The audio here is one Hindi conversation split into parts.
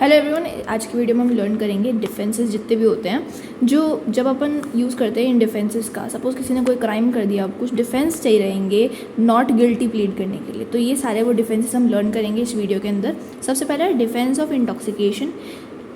हेलो एवरीवन, आज की वीडियो में हम लर्न करेंगे डिफेंसेस जितने भी होते हैं जो जब अपन यूज़ करते हैं इन डिफेंसेस का। सपोज़ किसी ने कोई क्राइम कर दिया, अब कुछ डिफेंस चाहिए रहेंगे नॉट गिल्टी प्लीड करने के लिए, तो ये सारे वो डिफेंसेस हम लर्न करेंगे इस वीडियो के अंदर। सबसे पहला है defence of intoxication.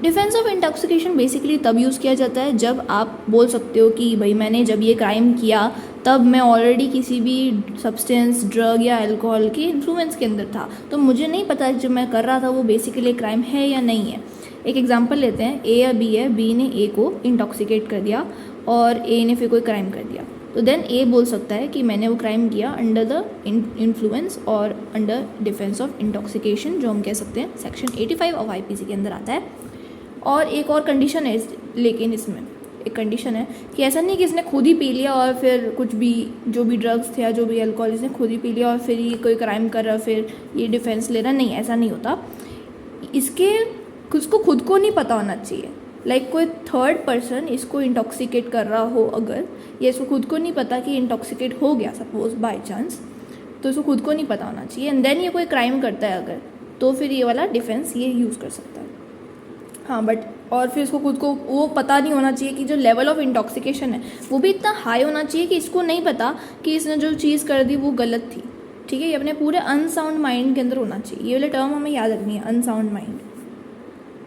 Defence of intoxication basically तब यूज़ किया जाता है जब आप बोल सकते हो कि भाई मैंने जब ये क्राइम किया तब मैं ऑलरेडी किसी भी सब्सटेंस, ड्रग या अल्कोहल के इन्फ्लुएंस के अंदर था, तो मुझे नहीं पता जब मैं कर रहा था वो बेसिकली क्राइम है या नहीं है। एक एग्जांपल लेते हैं, ए या बी है, बी ने ए को इंटॉक्सिकेट कर दिया और ए ने फिर कोई क्राइम कर दिया, तो देन ए बोल सकता है कि मैंने वो क्राइम किया अंडर द इन्फ्लुएंस और अंडर डिफेंस ऑफ इंटॉक्सिकेशन, जो हम कह सकते हैं सेक्शन 85 ऑफ आईपीसी के अंदर आता है। और एक और कंडीशन है लेकिन इसमें एक कंडीशन है कि ऐसा नहीं कि इसने खुद ही पी लिया और फिर कुछ भी जो भी ड्रग्स थे या जो भी अल्कोहल इसने खुद ही पी लिया और फिर ये कोई क्राइम कर रहा फिर ये डिफेंस ले रहा, नहीं, ऐसा नहीं होता। इसके उसको खुद को नहीं पता होना चाहिए, लाइक कोई थर्ड पर्सन इसको इंटॉक्सिकेट कर रहा हो अगर, या इसको खुद को नहीं पता कि इंटॉक्सिकेट हो गया सपोज बाय चांस, तो इसको खुद को नहीं पता होना चाहिए एंड देन ये कोई क्राइम करता है अगर, तो फिर ये वाला डिफेंस ये यूज़ कर सकता है। हाँ बट और फिर इसको खुद को वो पता नहीं होना चाहिए कि जो लेवल ऑफ इंटॉक्सिकेशन है वो भी इतना हाई होना चाहिए कि इसको नहीं पता कि इसने जो चीज़ कर दी वो गलत थी। ठीक है, ये अपने पूरे अनसाउंड माइंड के अंदर होना चाहिए। ये वाले टर्म हमें याद रखनी है, unsound mind.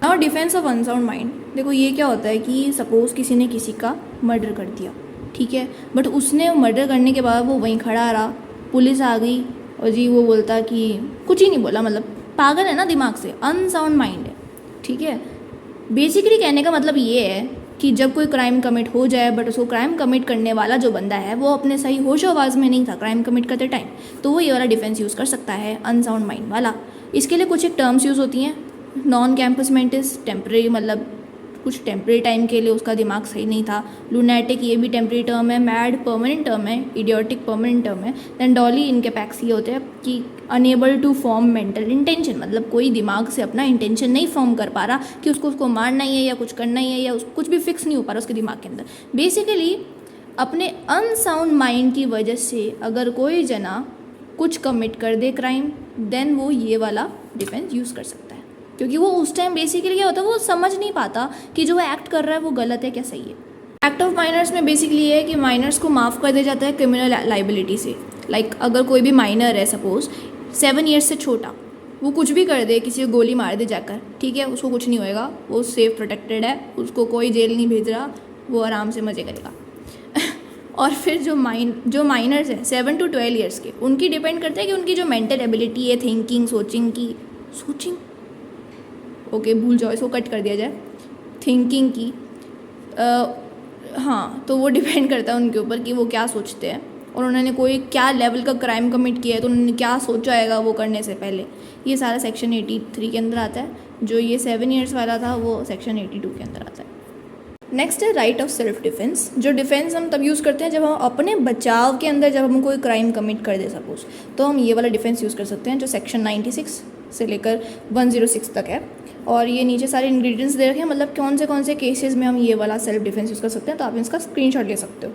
Now defence of unsound mind, देखो ये क्या होता है कि सपोज़ किसी ने किसी का मर्डर कर दिया, ठीक है, बट उसने मर्डर करने के बाद वो वहीं खड़ा रहा, पुलिस आ गई और जी वो बोलता कि कुछ ही नहीं बोला, मतलब पागल है ना दिमाग से, अनसाउंड माइंड है। ठीक है, बेसिकली कहने का मतलब ये है कि जब कोई क्राइम कमिट हो जाए बट उसको क्राइम कमिट करने वाला जो बंदा है वो अपने सही होशो आवाज़ में नहीं था क्राइम कमिट करते टाइम, तो वो ये वाला डिफेंस यूज़ कर सकता है, अनसाउंड माइंड वाला। इसके लिए कुछ एक टर्म्स यूज़ होती हैं, नॉन कैंपस मेंटिस, टेम्प्रेरी, मतलब कुछ टेम्प्रेरी टाइम के लिए उसका दिमाग सही नहीं था। लूनेटिक, ये भी टेम्प्रेरी टर्म है। मैड परमानेंट टर्म है। इडियोटिक परमानेंट टर्म है। दैन डॉली इनकेपैक्सी होते हैं कि unable to form mental intention, मतलब कोई दिमाग से अपना इंटेंशन नहीं फॉर्म कर पा रहा कि उसको मारना ही है या कुछ करना ही है या कुछ भी फिक्स नहीं हो पा रहा उसके दिमाग के अंदर। बेसिकली अपने अनसाउंड माइंड की वजह से अगर कोई जना कुछ कमिट कर दे क्राइम, देन वो ये वाला डिफेंस यूज़ कर सकता है, क्योंकि वो उस टाइम बेसिकली क्या होता है वो समझ नहीं पाता कि जो वो एक्ट कर रहा है वो गलत है क्या सही है। एक्ट ऑफ माइनर्स में बेसिकली ये है कि माइनर्स को माफ़ कर दिया जाता है क्रिमिनल लाइबिलिटी से। लाइक अगर कोई भी माइनर है सपोज 7 ईयर्स से छोटा, वो कुछ भी कर दे, किसी को गोली मार दे जाकर, ठीक है, उसको कुछ नहीं होएगा, वो सेफ प्रोटेक्टेड है, उसको कोई जेल नहीं भेज रहा, वो आराम से मज़े करेगा। और फिर जो माइनर्स हैं 7 to 12 ईयर्स के, उनकी डिपेंड करता है कि उनकी जो मेंटल एबिलिटी है, थिंकिंग, सोचिंग ओके भूल जाओ, इसको कट कर दिया जाए, थिंकिंग की, हाँ, तो वो डिपेंड करता है उनके ऊपर कि वो क्या सोचते हैं और उन्होंने कोई क्या लेवल का क्राइम कमिट किया है तो उन्होंने क्या सोचा है वो करने से पहले। ये सारा सेक्शन 83 के अंदर आता है। जो ये 7 ईयर्स वाला था वो सेक्शन 82 के अंदर आता है। नेक्स्ट है राइट ऑफ सेल्फ डिफेंस। जो डिफेंस हम तब यूज़ करते हैं जब हम अपने बचाव के अंदर जब हम कोई क्राइम कमिट कर दे सपोज, तो हम ये वाला डिफेंस यूज़ कर सकते हैं जो सेक्शन 96 से लेकर 106 तक है। और ये नीचे सारे इंग्रेडिएंट्स दे रखे हैं, मतलब कौन से केसेस में हम ये वाला सेल्फ डिफेंस यूज़ कर सकते हैं, तो आप इसका स्क्रीनशॉट ले सकते हो।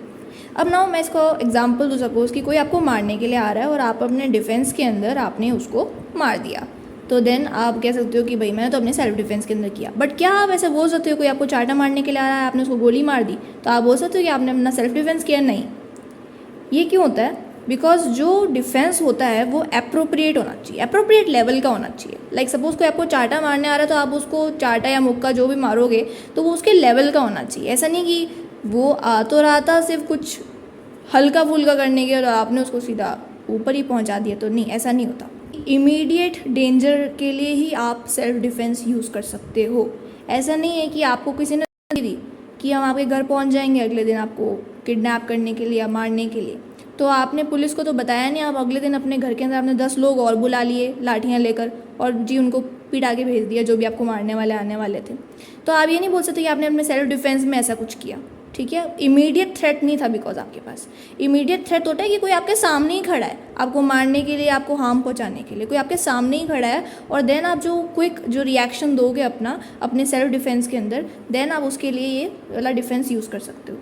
अब नाउ मैं इसको एग्जांपल दूँ, सपोज़ कि कोई आपको मारने के लिए आ रहा है और आप अपने डिफेंस के अंदर आपने उसको मार दिया, तो देन आप कह सकते हो कि भाई मैंने तो अपने सेल्फ डिफेंस के अंदर किया। बट क्या आप ऐसे बोल सकते हो कोई आपको चाटा मारने के लिए आ रहा है, आपने उसको गोली मार दी, तो आप बोल सकते हो कि आपने अपना सेल्फ डिफेंस किया? नहीं। ये क्यों होता है? बिकॉज जो डिफेंस होता है वो अप्रोप्रिएट होना चाहिए, अप्रोप्रिएट लेवल का होना चाहिए। लाइक सपोज कोई आपको चाटा मारने आ रहा है तो आप उसको चाटा या मुक्का जो भी मारोगे तो वो उसके लेवल का होना चाहिए। ऐसा नहीं कि वो आ तो रहा था सिर्फ कुछ हल्का फुल्का करने के और आपने उसको सीधा ऊपर ही पहुंचा दिया, तो नहीं, ऐसा नहीं होता। इमीडिएट डेंजर के लिए ही आप सेल्फ डिफेंस यूज़ कर सकते हो। ऐसा नहीं है कि आपको किसी ने दी कि हम आपके घर पहुंच जाएंगे अगले दिन आपको किडनैप करने के लिए या मारने के लिए, तो आपने पुलिस को तो बताया नहीं, आप अगले दिन अपने घर के अंदर आपने 10 लोग और बुला लिए लाठियाँ लेकर और जी उनको पिटा के भेज दिया जो भी आपको मारने वाले आने वाले थे। तो आप ये नहीं बोल सकते कि आपने अपने सेल्फ डिफेंस में ऐसा कुछ किया। ठीक है, इमीडिएट थ्रेट नहीं था, बिकॉज आपके पास इमीडिएट थ्रेट होता है कि कोई आपके सामने ही खड़ा है आपको मारने के लिए, आपको हार्म पहुंचाने के लिए, कोई आपके सामने ही खड़ा है और देन आप जो क्विक जो रिएक्शन दोगे अपने सेल्फ डिफेंस के अंदर, देन आप उसके लिए ये वाला डिफेंस यूज़ कर सकते हो।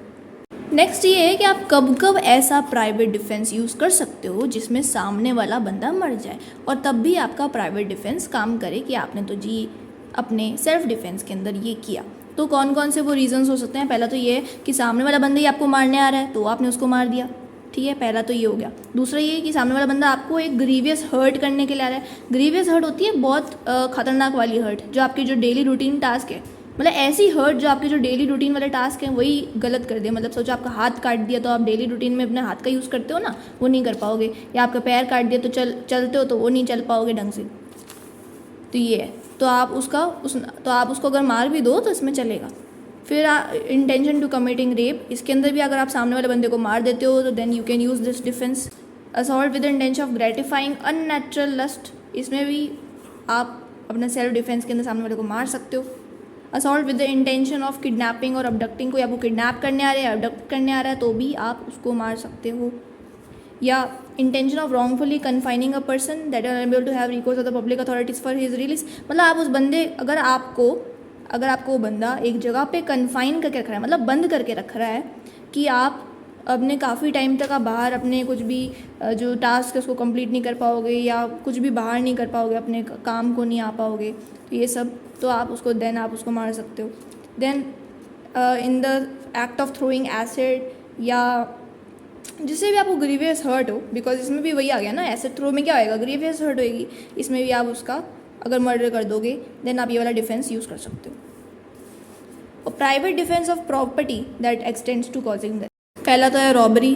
नेक्स्ट ये है कि आप कब कब ऐसा प्राइवेट डिफेंस यूज़ कर सकते हो जिसमें सामने वाला बंदा मर जाए और तब भी आपका प्राइवेट डिफेंस काम करे कि आपने तो जी अपने सेल्फ डिफेंस के अंदर ये किया। तो कौन कौन से वो रीजंस हो सकते हैं? पहला तो ये है कि सामने वाला बंदा ही आपको मारने आ रहा है तो आपने उसको मार दिया, ठीक है, पहला तो ये हो गया। दूसरा ये है कि सामने वाला बंदा आपको एक ग्रीवियस हर्ट करने के लिए आ रहा है। ग्रीवियस हर्ट होती है बहुत खतरनाक वाली हर्ट, जो आपकी जो डेली रूटीन टास्क है, मतलब ऐसी हर्ट जो आपके जो डेली रूटीन वाले टास्क हैं वही गलत कर दे। मतलब सोचो आपका हाथ काट दिया तो आप डेली रूटीन में अपने हाथ का यूज़ करते हो ना, वो नहीं कर पाओगे, या आपका पैर काट दिया तो चलते हो तो वो नहीं चल पाओगे ढंग से। तो ये है, तो आप उसको अगर मार भी दो तो इसमें चलेगा। फिर इंटेंशन टू कमिटिंग रेप, इसके अंदर भी अगर आप सामने वाले बंदे को मार देते हो तो then you can use this defence. Assault with the intention of gratifying unnatural lust, इसमें भी आप अपने सेल्फ डिफेंस के अंदर सामने वाले को मार सकते हो। Assault with the intention of kidnapping और अबडक्टिंग, कोई आपको किडनैप करने आ रहा है, अबडक्ट करने आ रहा है तो भी आप उसको मार सकते हो। या intention of wrongfully confining a person that are unable to have recourse of the public authorities for his release, मतलब आप उस बंदे अगर आपको वो बंदा एक जगह पे कन्फाइन करके रख रहा है, मतलब बंद करके रख रहा है कि आप अपने काफ़ी टाइम तक आप बाहर अपने कुछ भी जो टास्क है उसको कंप्लीट नहीं कर पाओगे, या कुछ भी बाहर नहीं कर पाओगे, अपने काम को नहीं आ पाओगे, तो ये सब तो आप उसको मार सकते हो। Then in the act of throwing acid, या जिससे भी आपको ग्रीवियस हर्ट हो, बिकॉज इसमें भी वही आ गया ना, एसिड थ्रो में क्या होएगा, ग्रीवियस हर्ट होएगी, इसमें भी आप उसका अगर मर्डर कर दोगे देन आप ये वाला डिफेंस यूज़ कर सकते हो। और private defence of property that extends to causing that, पहला तो है रॉबरी,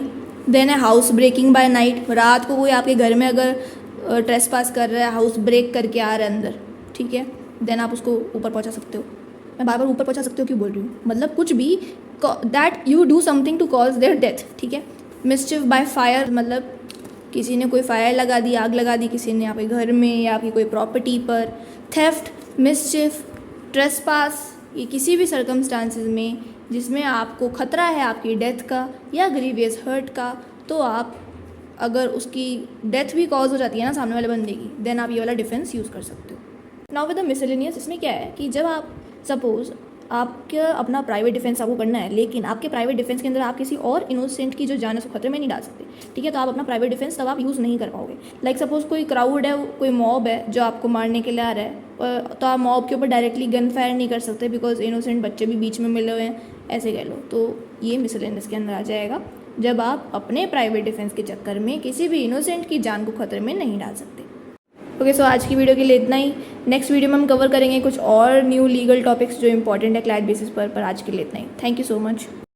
देन है हाउस ब्रेकिंग बाय नाइट, रात को कोई आपके घर में अगर ट्रेस पास कर रहा है, हाउस ब्रेक करके आ रहा है अंदर, ठीक है, देन आप उसको ऊपर पहुंचा सकते हो। मैं बार बार ऊपर पहुंचा सकते हो क्यों बोल रही हूँ, मतलब कुछ भी that you do something to cause their death, ठीक है। मिसचिफ बाय फायर, मतलब किसी ने कोई फायर लगा दी, आग लगा दी किसी ने आपके घर में या आपकी कोई प्रॉपर्टी पर। थेफ्ट, मिसचिफ, ट्रेसपास, ये किसी भी सर्कमस्टांसिस में जिसमें आपको खतरा है आपकी डेथ का या ग्रीवियस हर्ट का, तो आप अगर उसकी डेथ भी कॉज हो जाती है ना सामने वाले बंदे की, देन आप ये वाला डिफेंस यूज़ कर सकते हो। नाउ विद द मिसलेनियस, इसमें क्या है कि जब आप सपोज आपका अपना प्राइवेट डिफेंस आपको करना है, लेकिन आपके प्राइवेट डिफेंस के अंदर आप किसी और इनोसेंट की जो जान है उसको खतरे में नहीं डाल सकते, ठीक है, तो आप अपना प्राइवेट डिफेंस तब आप यूज़ नहीं कर पाओगे। लाइक सपोज कोई क्राउड है, कोई मॉब है जो आपको मारने के लिए आ रहा है, तो आप मॉब के ऊपर डायरेक्टली गन फायर नहीं कर सकते, बिकॉज इनोसेंट बच्चे भी बीच में मिले हुए हैं, ऐसे कह लो। तो ये मिसलेनियस के अंदर आ जाएगा, जब आप अपने प्राइवेट डिफेंस के चक्कर में किसी भी इनोसेंट की जान को खतरे में नहीं डाल सकते। ओके, सो आज की वीडियो के लिए इतना ही। नेक्स्ट वीडियो में हम कवर करेंगे कुछ और न्यू लीगल टॉपिक्स जो इंपॉर्टेंट है क्लाइंट बेसिस पर आज के लिए इतना ही। Thank you so much.